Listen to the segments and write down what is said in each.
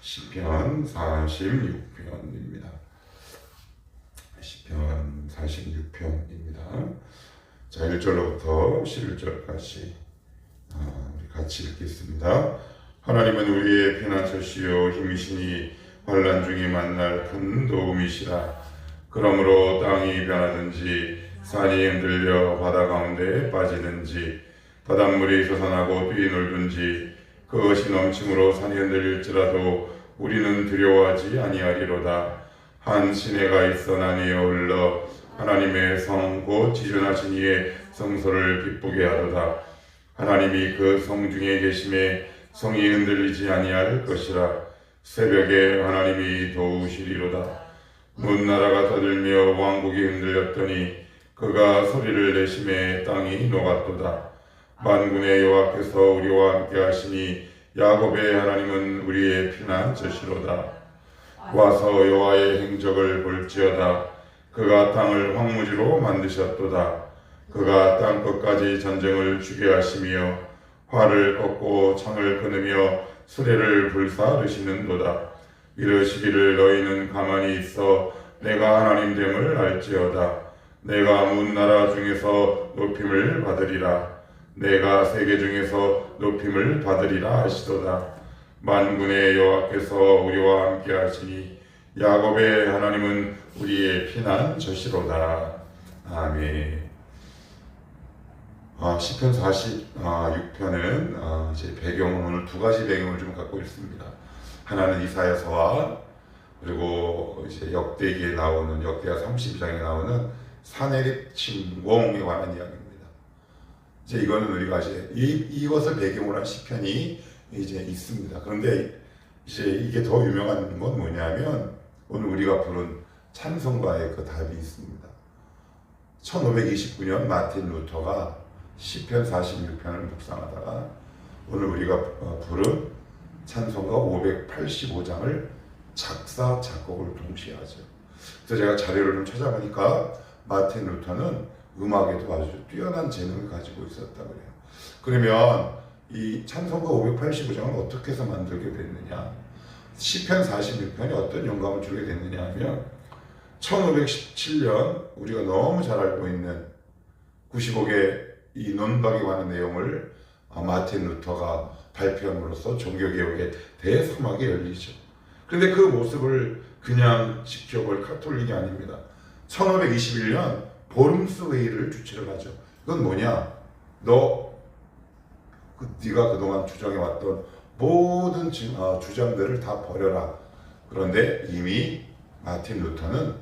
시편 46편입니다. 시편 46편입니다. 자, 1절로부터 11절까지 우리 같이 읽겠습니다. 하나님은 우리의 피난처시요 힘이시니 환난 중에 만날 큰 도움이시라. 그러므로 땅이 변하든지 산이 흔들려 바다 가운데 빠지든지 바닷물이 솟아나고 뛰놀든지 그것이 넘침으로 산이 흔들릴지라도 우리는 두려워하지 아니하리로다. 한 시내가 있어 나뉘어 흘러 하나님의 성 곧 지존하신 이의 성소를 기쁘게 하도다. 하나님이 그 성 중에 계심에 성이 흔들리지 아니할 것이라. 새벽에 하나님이 도우시리로다. 문나라가 떠들며 왕국이 흔들렸더니 그가 소리를 내심에 땅이 녹았도다. 만군의 여호와께서 우리와 함께 하시니 야곱의 하나님은 우리의 피난처시로다. 와서 여호와의 행적을 볼지어다. 그가 땅을 황무지로 만드셨도다. 그가 땅 끝까지 전쟁을 주게 하시며 활을 꺾고 창을 끊으며 수레를 불사르시는도다. 이르시기를 너희는 가만히 있어 내가 하나님 됨을 알지어다. 내가 문나라 중에서 높임을 받으리라. 내가 세계 중에서 높임을 받으리라 하시도다. 만군의 여호와께서 우리와 함께 하시니 야곱의 하나님은 우리의 피난처시로다. 아멘. 시편 46편은 이제 배경은 오늘 두 가지 배경을 좀 갖고 있습니다. 하나는 이사야서와 그리고 이제 역대기에 나오는 역대하 32장에 나오는 사내립 침공에 관한 이야기입니다. 이제 이거는 우리가 이제 이것을 배경으로 한 시편이 이제 있습니다. 그런데 이제 이게 더 유명한 건 뭐냐면 오늘 우리가 부른 찬송가의 그 답이 있습니다. 1529년 마틴 루터가 시편 46편을 묵상하다가 오늘 우리가 부른 찬송가 585장을 작사, 작곡을 동시에 하죠. 그래서 제가 자료를 좀 찾아보니까 마틴 루터는 음악에도 아주 뛰어난 재능을 가지고 있었다 그래요. 그러면 이 찬송가 585장을 어떻게 해서 만들게 됐느냐? 시편 46편이 어떤 영감을 주게 됐느냐 하면 1517년 우리가 너무 잘 알고 있는 95개 이 논박에 관한 내용을 마틴 루터가 발표함으로써 종교개혁의 대사막이 열리죠. 그런데 그 모습을 그냥 지켜볼 카톨릭이 아닙니다. 1521년 보름스 회의를 주최를 하죠. 이건 뭐냐? 네가 그동안 주장해왔던 모든 주장들을 다 버려라. 그런데 이미 마틴 루터는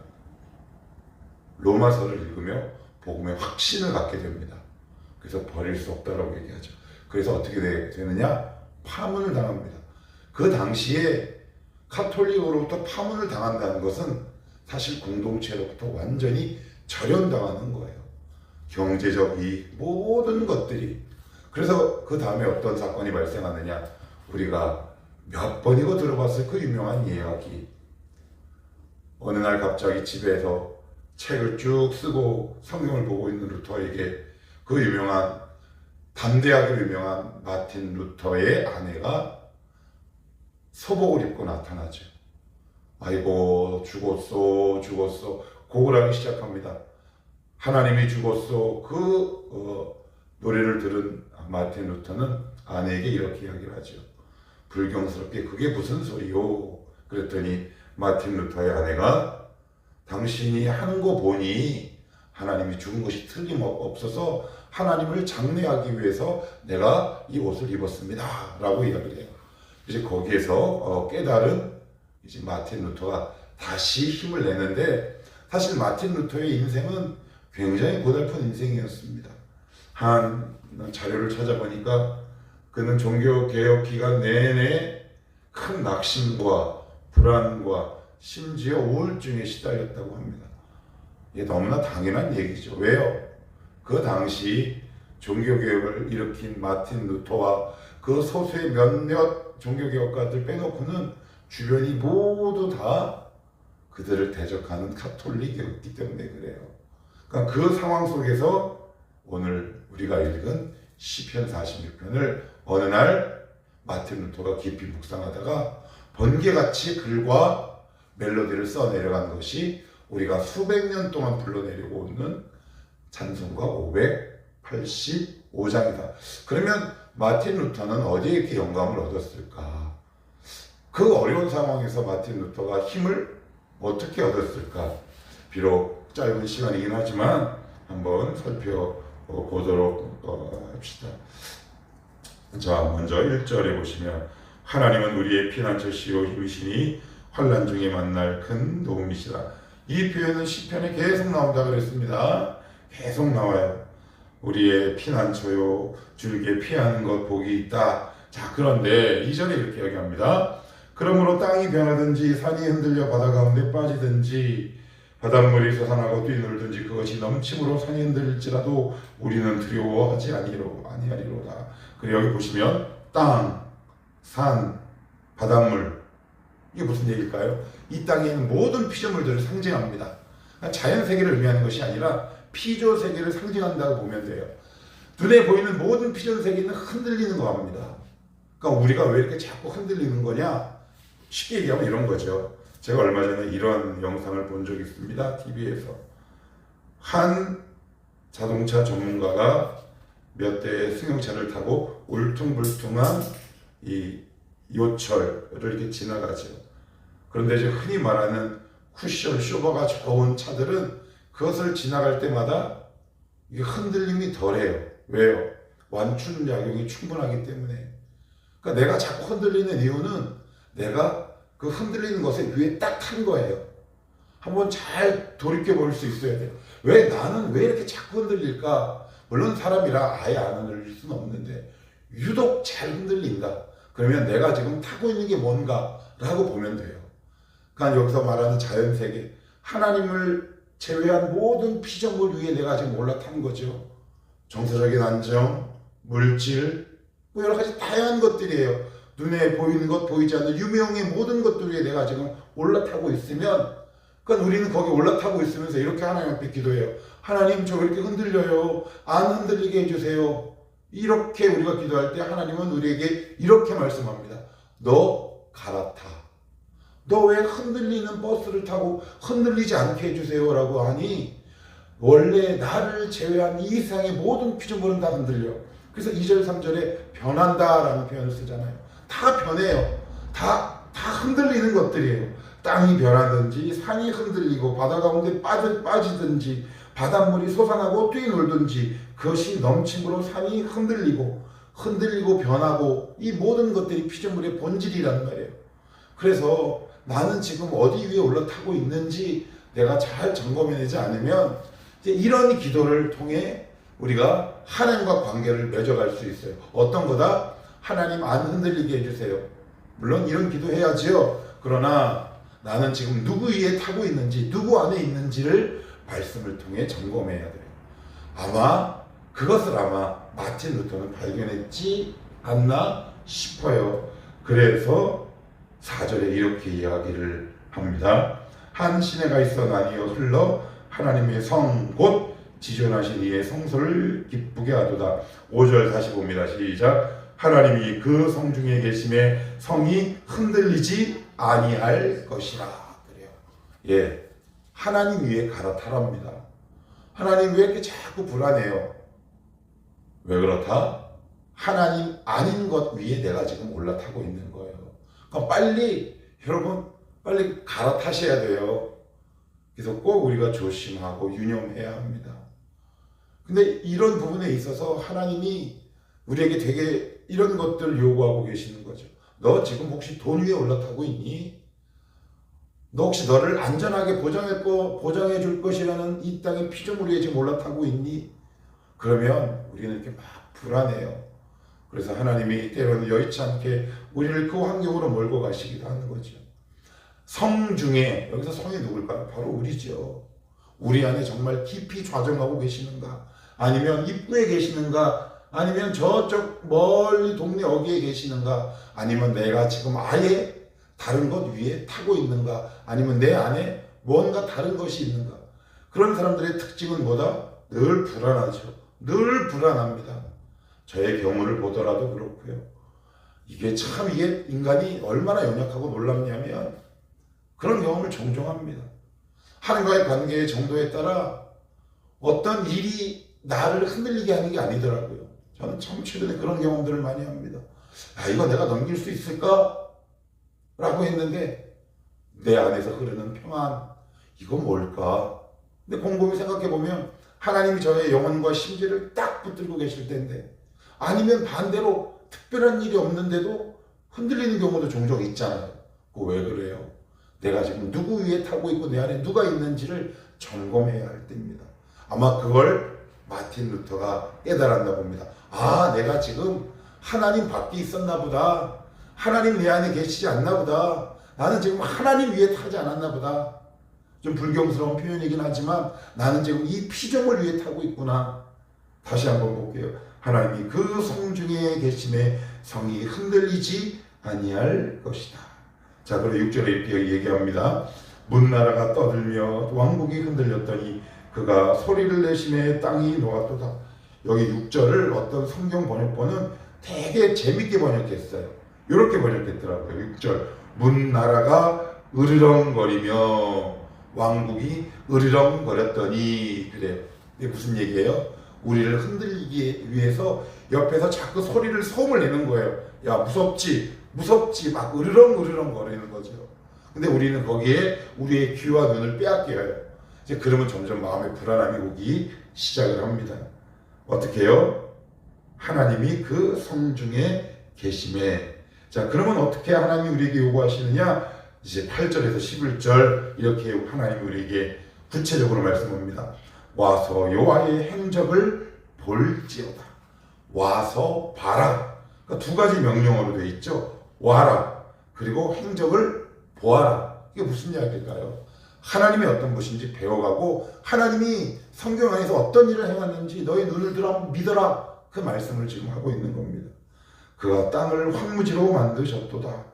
로마서를 읽으며 복음의 확신을 갖게 됩니다. 그래서 버릴 수 없다라고 얘기하죠. 그래서 어떻게 되느냐? 파문을 당합니다. 그 당시에 카톨릭으로부터 파문을 당한다는 것은 사실 공동체로부터 완전히 절연당하는 거예요. 경제적 이익, 모든 것들이. 그래서 그 다음에 어떤 사건이 발생하느냐? 우리가 몇 번이고 들어봤을 그 유명한 이야기. 어느 날 갑자기 집에서 책을 쭉 쓰고 성경을 보고 있는 루터에게 그 유명한 담대하게 유명한 마틴 루터의 아내가 소복을 입고 나타나죠. 아이고 죽었소 고글하기 시작합니다. 하나님이 죽었소. 노래를 들은 마틴 루터는 아내에게 이렇게 이야기를 하죠. 불경스럽게 그게 무슨 소리요? 그랬더니 마틴 루터의 아내가 당신이 하는 거 보니 하나님이 죽은 것이 틀림없어서 하나님을 장례하기 위해서 내가 이 옷을 입었습니다 라고 이야기를 해요. 이제 거기에서 깨달은 이제 마틴 루터가 다시 힘을 내는데 사실 마틴 루터의 인생은 굉장히 고달픈 인생이었습니다. 한 자료를 찾아보니까 그는 종교개혁 기간 내내 큰 낙심과 불안과 심지어 우울증에 시달렸다고 합니다. 이게 너무나 당연한 얘기죠. 왜요? 그 당시 종교개혁을 일으킨 마틴 루터와 그 소수의 몇몇 종교개혁가들 빼놓고는 주변이 모두 다 그들을 대적하는 카톨릭이었기 때문에 그래요. 그러니까 그 상황 속에서 오늘 우리가 읽은 시편 46편을 어느 날 마틴 루터가 깊이 묵상하다가 번개같이 글과 멜로디를 써내려간 것이 우리가 수백 년 동안 불러내리고 있는 찬송가 585장이다. 그러면 마틴 루터는 어디에 이렇게 영감을 얻었을까? 그 어려운 상황에서 마틴 루터가 힘을 어떻게 얻었을까? 비록 짧은 시간이긴 하지만 한번 살펴보도록 합시다. 자, 먼저 1절에 보시면 하나님은 우리의 피난처시요 힘이시니 환난 중에 만날 큰 도움이시다. 이 표현은 시편에 계속 나온다 그랬습니다. 계속 나와요. 우리의 피난처요, 줄게 피하는 것 복이 있다. 자, 그런데 2절에 이렇게 이야기합니다. 그러므로 땅이 변하든지 산이 흔들려 바다 가운데 빠지든지 바닷물이 솟아나고 뛰놀든지 그것이 넘침으로 산이 흔들릴지라도 우리는 두려워하지 아니하리로다. 그리고 여기 보시면 땅, 산, 바닷물, 이게 무슨 얘기일까요? 이 땅에 있는 모든 피조물들을 상징합니다. 자연 세계를 의미하는 것이 아니라 피조 세계를 상징한다고 보면 돼요. 눈에 보이는 모든 피조 세계는 흔들리는 거 합니다. 그러니까 우리가 왜 이렇게 자꾸 흔들리는 거냐? 쉽게 얘기하면 이런 거죠. 제가 얼마 전에 이런 영상을 본 적이 있습니다. TV에서. 한 자동차 전문가가 몇 대의 승용차를 타고 울퉁불퉁한 이 요철을 이렇게 지나가죠. 그런데 이제 흔히 말하는 쿠션 쇼버가 좋은 차들은 그것을 지나갈 때마다 이게 흔들림이 덜해요. 왜요? 완충작용이 충분하기 때문에. 그러니까 내가 자꾸 흔들리는 이유는 내가 그 흔들리는 것에 위에 딱 탄 거예요. 한번 잘 돌이켜 볼 수 있어야 돼요. 나는 왜 이렇게 자꾸 흔들릴까? 물론 사람이라 아예 안 흔들릴 수는 없는데 유독 잘 흔들린다. 그러면 내가 지금 타고 있는 게 뭔가라고 보면 돼요. 그러니까 여기서 말하는 자연세계, 하나님을 제외한 모든 피조물 위에 내가 지금 올라탄 거죠. 정서적인 안정, 물질, 뭐 여러 가지 다양한 것들이에요. 눈에 보이는 것, 보이지 않는 유명의 모든 것들 위에 내가 지금 올라타고 있으면, 그러니까 우리는 거기 올라타고 있으면서 이렇게 하나님 앞에 기도해요. 하나님, 저 왜 이렇게 흔들려요? 안 흔들리게 해주세요. 이렇게 우리가 기도할 때 하나님은 우리에게 이렇게 말씀합니다. 너 갈아타. 너 왜 흔들리는 버스를 타고 흔들리지 않게 해주세요 라고 하니, 원래 나를 제외한 이 세상의 모든 피조물은 다 흔들려. 그래서 2절 3절에 변한다 라는 표현을 쓰잖아요. 다 변해요. 다 흔들리는 것들이에요. 땅이 변하든지 산이 흔들리고 바다 가운데 빠지든지 바닷물이 솟아나고 뛰놀든지 그것이 넘침으로 산이 흔들리고 변하고, 이 모든 것들이 피조물의 본질이란 말이에요. 그래서 나는 지금 어디 위에 올라타고 있는지 내가 잘 점검해내지 않으면 이제 이런 기도를 통해 우리가 하나님과 관계를 맺어갈 수 있어요. 어떤 거다? 하나님 안 흔들리게 해주세요. 물론 이런 기도해야지요. 그러나 나는 지금 누구 위에 타고 있는지, 누구 안에 있는지를 말씀을 통해 점검해야 돼요. 그것을 마틴 루터는 발견했지 않나 싶어요. 그래서 4절에 이렇게 이야기를 합니다. 한 시내가 있어 나뉘어 흘러 하나님의 성 곧 지존하신 이의 성소를 기쁘게 하도다. 5절 다시 봅니다. 시작. 하나님이 그 성 중에 계심에 성이 흔들리지 아니할 것이라. 그래요. 예, 하나님 위에 갈아타랍니다. 하나님 왜 이렇게 자꾸 불안해요? 왜 그렇다? 하나님 아닌 것 위에 내가 지금 올라타고 있는 거예요. 그러니까 여러분 빨리 갈아타셔야 돼요. 그래서 꼭 우리가 조심하고 유념해야 합니다. 근데 이런 부분에 있어서 하나님이 우리에게 되게 이런 것들을 요구하고 계시는 거죠. 너 지금 혹시 돈 위에 올라타고 있니? 너 혹시 너를 안전하게 보장해 줄 것이라는 이 땅의 피조물 위에 지금 올라타고 있니? 그러면 우리는 이렇게 막 불안해요. 그래서 하나님이 때로는 여의치 않게 우리를 그 환경으로 몰고 가시기도 하는 거죠. 성 중에, 여기서 성이 누굴까요? 바로 우리죠. 우리 안에 정말 깊이 좌정하고 계시는가? 아니면 입구에 계시는가? 아니면 저쪽 멀리 동네 어귀에 계시는가? 아니면 내가 지금 아예 다른 것 위에 타고 있는가? 아니면 내 안에 뭔가 다른 것이 있는가? 그런 사람들의 특징은 뭐다? 늘 불안하죠. 늘 불안합니다. 저의 경우를 보더라도 그렇고요. 이게 인간이 얼마나 연약하고 놀랍냐면 그런 경험을 종종 합니다. 하나님과의 관계의 정도에 따라 어떤 일이 나를 흔들리게 하는 게 아니더라고요. 저는 참 최근에 그런 경험들을 많이 합니다. 이거 내가 넘길 수 있을까? 라고 했는데 내 안에서 흐르는 평안, 이건 뭘까? 근데 곰곰이 생각해보면 하나님이 저의 영혼과 심지를 딱 붙들고 계실 텐데, 아니면 반대로 특별한 일이 없는데도 흔들리는 경우도 종종 있잖아요. 그거 왜 그래요? 내가 지금 누구 위에 타고 있고 내 안에 누가 있는지를 점검해야 할 때입니다. 아마 그걸 마틴 루터가 깨달았나 봅니다. 내가 지금 하나님 밖에 있었나 보다. 하나님 내 안에 계시지 않나 보다. 나는 지금 하나님 위에 타지 않았나 보다. 좀 불경스러운 표현이긴 하지만 나는 지금 이 피조물 위에 타고 있구나. 다시 한번 볼게요. 하나님이 그 성중에 계심에 성이 흔들리지 아니할 것이다. 자, 그리고 6절에 이렇게 얘기합니다. 문나라가 떠들며 왕국이 흔들렸더니 그가 소리를 내심에 땅이 놓았도다. 여기 6절을 어떤 성경 번역본은 되게 재밌게 번역했어요. 이렇게 번역했더라고요. 6절 문나라가 으르렁거리며 왕국이 으르렁거렸더니, 그래요. 이게 무슨 얘기예요? 우리를 흔들리기 위해서 옆에서 자꾸 소음을 내는 거예요. 야, 무섭지 막 으르렁 거리는 거죠. 근데 우리는 거기에 우리의 귀와 눈을 빼앗겨요. 이제 그러면 점점 마음에 불안함이 오기 시작을 합니다. 어떻게 해요? 하나님이 그 성중에 계심에. 자, 그러면 어떻게 하나님이 우리에게 요구하시느냐? 이제 8절에서 11절 이렇게 하나님이 우리에게 구체적으로 말씀합니다. 와서 여호와의 행적을 볼지어다. 와서 봐라. 그러니까 두 가지 명령어로 되어 있죠. 와라. 그리고 행적을 보아라. 이게 무슨 이야기일까요? 하나님이 어떤 분인지 배워가고 하나님이 성경 안에서 어떤 일을 행하는지 너희 눈을 들어 믿어라. 그 말씀을 지금 하고 있는 겁니다. 그가 땅을 황무지로 만드셨도다.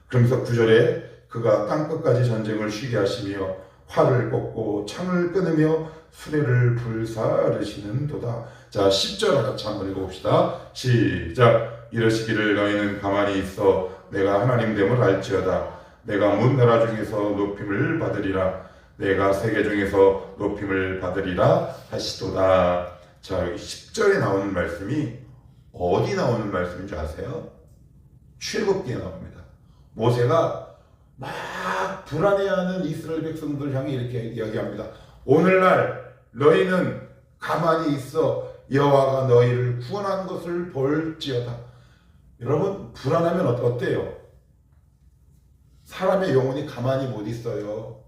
그러면서 9절에 그가 땅끝까지 전쟁을 쉬게 하시며 활을 꺾고 창을 끊으며 수레를 불사르시는 도다. 자, 10절 같이 한번 읽어봅시다. 시작. 이러시기를 너희는 가만히 있어 내가 하나님 됨을 알지어다. 내가 문 나라 중에서 높임을 받으리라. 내가 세계 중에서 높임을 받으리라 하시도다. 자, 여기 10절에 나오는 말씀이 어디 나오는 말씀인 줄 아세요? 출애굽기에 나옵니다. 모세가 막 불안해하는 이스라엘 백성들 향해 이렇게 이야기합니다. 오늘날 너희는 가만히 있어 여호와가 너희를 구원한 것을 볼지어다. 여러분, 불안하면 어때요? 사람의 영혼이 가만히 못 있어요.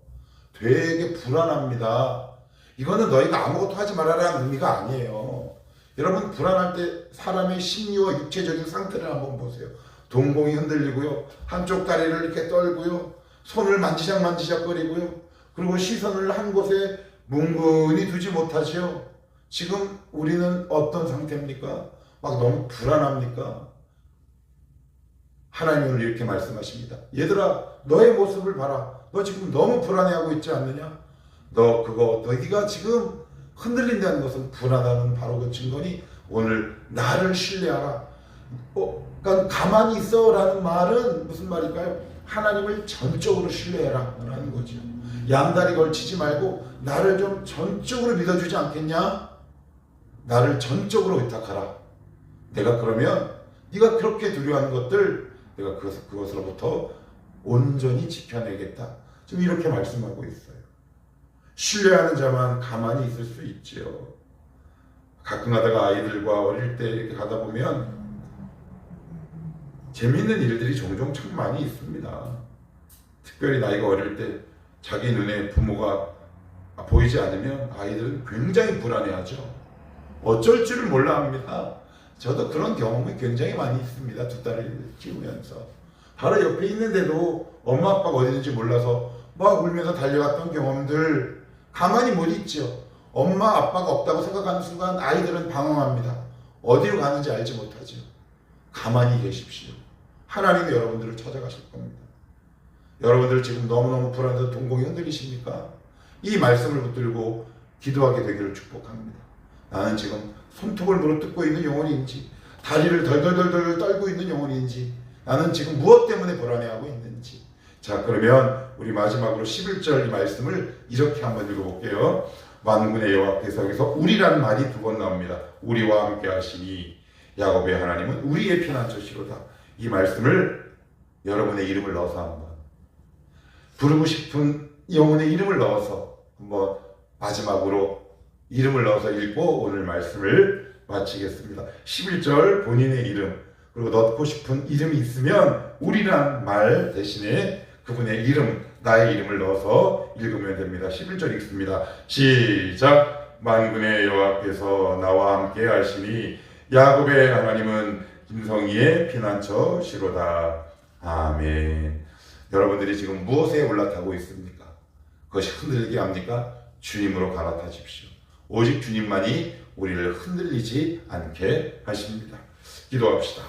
되게 불안합니다. 이거는 너희가 아무것도 하지 말아라는 의미가 아니에요. 여러분, 불안할 때 사람의 심리와 육체적인 상태를 한번 보세요. 동공이 흔들리고요. 한쪽 다리를 이렇게 떨고요. 손을 만지작거리고요. 그리고 시선을 한 곳에 뭉근히 두지 못하지요. 지금 우리는 어떤 상태입니까? 막 너무 불안합니까? 하나님은 이렇게 말씀하십니다. 얘들아, 너의 모습을 봐라. 너 지금 너무 불안해하고 있지 않느냐? 너희가 지금 흔들린다는 것은 불안하는 바로 그 증거니 오늘 나를 신뢰하라. 그러니까 가만히 있어라는 말은 무슨 말일까요? 하나님을 전적으로 신뢰해라 라는 거죠. 양다리 걸치지 말고 나를 좀 전적으로 믿어주지 않겠냐? 나를 전적으로 의탁하라. 내가 그러면 네가 그렇게 두려워하는 것들 내가 그것으로부터 온전히 지켜내겠다. 지금 이렇게 말씀하고 있어요. 신뢰하는 자만 가만히 있을 수 있지요. 가끔 가다가 아이들과 어릴 때 이렇게 가다 보면 재미있는 일들이 종종 참 많이 있습니다. 특별히 나이가 어릴 때 자기 눈에 부모가 보이지 않으면 아이들은 굉장히 불안해하죠. 어쩔 줄을 몰라 합니다. 저도 그런 경험이 굉장히 많이 있습니다. 두 딸을 키우면서. 바로 옆에 있는데도 엄마 아빠가 어디 있는지 몰라서 막 울면서 달려갔던 경험들 가만히 못 있죠. 엄마 아빠가 없다고 생각하는 순간 아이들은 방황합니다. 어디로 가는지 알지 못하죠. 가만히 계십시오. 하나님이 여러분들을 찾아가실 겁니다. 여러분들 지금 너무너무 불안해서 동공이 흔들리십니까? 이 말씀을 붙들고 기도하게 되기를 축복합니다. 나는 지금 손톱을 물어뜯고 있는 영혼인지 다리를 덜덜덜 떨고 있는 영혼인지 나는 지금 무엇 때문에 불안해하고 있는지. 자, 그러면 우리 마지막으로 11절 이 말씀을 이렇게 한번 읽어볼게요. 만군의 여호와께서 여기서 우리란 말이 두 번 나옵니다. 우리와 함께 하시니 야곱의 하나님은 우리의 피난처시로다. 이 말씀을 여러분의 이름을 넣어서 한번 부르고 싶은 영혼의 이름을 넣어서 한번 마지막으로 이름을 넣어서 읽고 오늘 말씀을 마치겠습니다. 11절 본인의 이름 그리고 넣고 싶은 이름이 있으면 우리란 말 대신에 그분의 이름, 나의 이름을 넣어서 읽으면 됩니다. 11절 읽습니다. 시작. 만군의 여호와께서 나와 함께 하시니 야곱의 하나님은 김성희의 피난처시로다. 아멘. 여러분들이 지금 무엇에 올라타고 있습니까? 그것이 흔들리게 합니까? 주님으로 갈아타십시오. 오직 주님만이 우리를 흔들리지 않게 하십니다. 기도합시다.